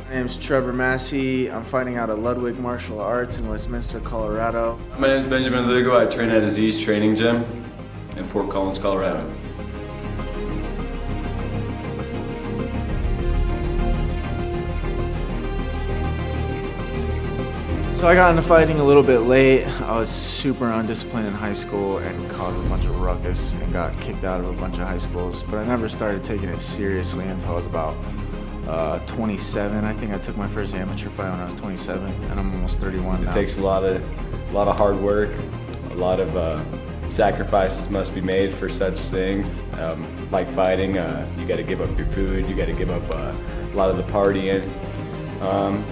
My name is Trevor Massey. I'm fighting out of Ludwig Martial Arts in Westminster, Colorado. My name is Benjamin Lugo. I train at Aziz Training Gym in Fort Collins, Colorado. So I got into fighting a little bit late. I was super undisciplined in high school and caused a bunch of ruckus and got kicked out of a bunch of high schools. But I never started taking it seriously until I was about 27. I think I took my first amateur fight when I was 27, and I'm almost 31 now. It takes a lot of hard work. A lot of sacrifices must be made for such things. Like fighting, you got to give up your food. You got to give up a lot of the partying.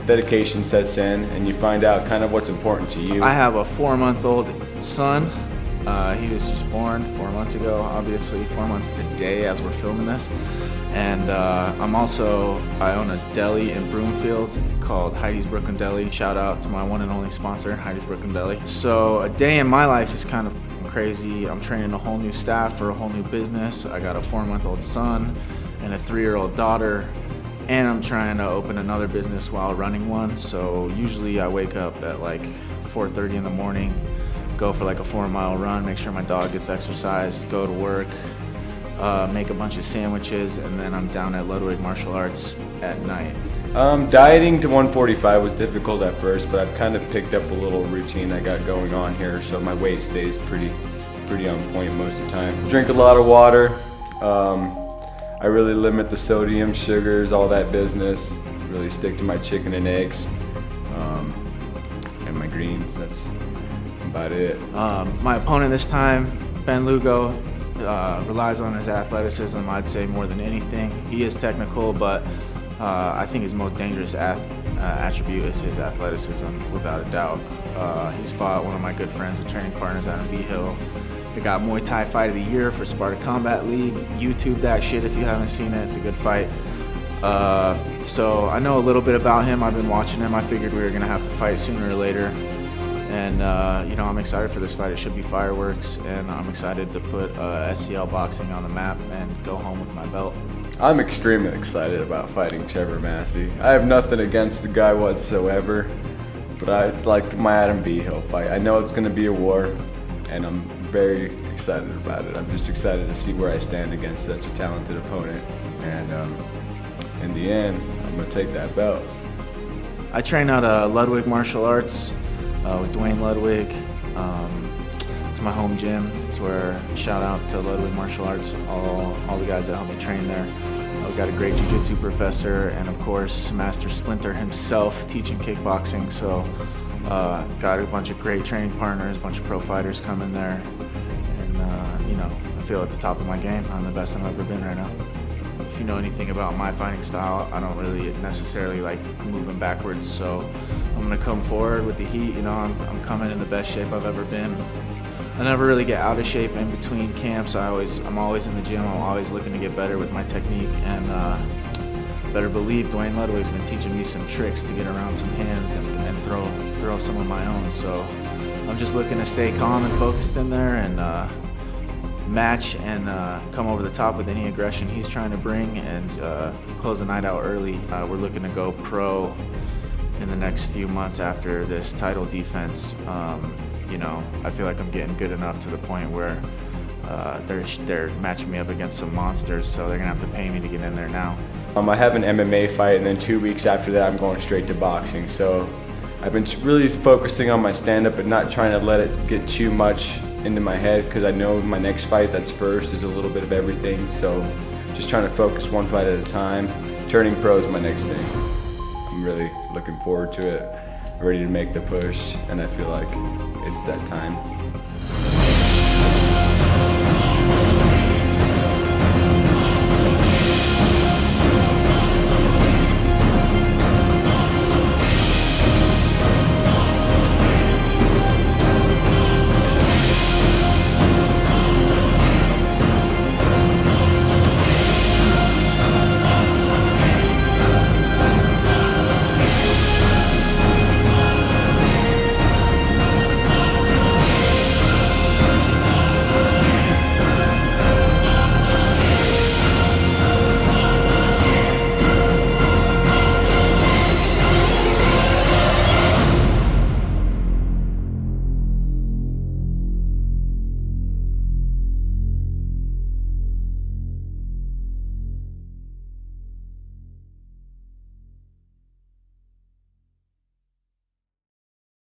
Dedication sets in, and you find out kind of what's important to you. I have a 4-month-old son. He was just born 4 months ago, obviously 4 months today as we're filming this. And I own a deli in Broomfield called Heidi's Brooklyn Deli. Shout out to my one and only sponsor, Heidi's Brooklyn Deli. So a day in my life is kind of crazy. I'm training a whole new staff for a whole new business. I got a 4-month-old son and a 3-year-old daughter. And I'm trying to open another business while running one. So usually I wake up at like 4:30 in the morning, go for like a 4-mile run, make sure my dog gets exercised, go to work, make a bunch of sandwiches, and then I'm down at Ludwig Martial Arts at night. Dieting to 145 was difficult at first, but I've kind of picked up a little routine I got going on here, so my weight stays pretty on point most of the time. Drink a lot of water. I really limit the sodium, sugars, all that business. Really stick to my chicken and eggs and my greens. That's about it. My opponent this time, Ben Lugo, relies on his athleticism, I'd say, more than anything. He is technical, but I think his most dangerous attribute is his athleticism, without a doubt. He's fought one of my good friends and training partners out in V-Hill. They got Muay Thai Fight of the Year for Sparta Combat League. YouTube that shit if you haven't seen it. It's a good fight. So I know a little bit about him. I've been watching him. I figured we were going to have to fight sooner or later. And, I'm excited for this fight. It should be fireworks. And I'm excited to put SCL boxing on the map and go home with my belt. I'm extremely excited about fighting Trevor Massey. I have nothing against the guy whatsoever, but I'd like my Adam V-Hill fight. I know it's going to be a war, and I'm very excited about it. I'm just excited to see where I stand against such a talented opponent, and in the end, I'm gonna take that belt. I train out of Ludwig Martial Arts with Dwayne Ludwig. It's my home gym. It's where, shout out to Ludwig Martial Arts, all the guys that help me train there. We've got a great jiu-jitsu professor, and of course, Master Splinter himself teaching kickboxing. So got a bunch of great training partners, a bunch of pro fighters coming there, and I feel at the top of my game. I'm the best I've ever been right now. If you know anything about my fighting style, I don't really necessarily like moving backwards, so I'm gonna come forward with the heat. I'm coming in the best shape I've ever been. I never really get out of shape in between camps. I'm always in the gym. I'm always looking to get better with my technique, and better believe Dwayne Ludwig's been teaching me some tricks to get around some hands and throw some of my own. So I'm just looking to stay calm and focused in there and match and come over the top with any aggression he's trying to bring and close the night out early. We're looking to go pro in the next few months after this title defense. I feel like I'm getting good enough to the point where they're matching me up against some monsters, so they're gonna have to pay me to get in there now. I have an MMA fight, and then 2 weeks after that I'm going straight to boxing. So I've been really focusing on my stand-up and not trying to let it get too much into my head, because I know my next fight that's first is a little bit of everything. So just trying to focus one fight at a time. Turning pro is my next thing. I'm really looking forward to it, ready to make the push, and I feel like it's that time.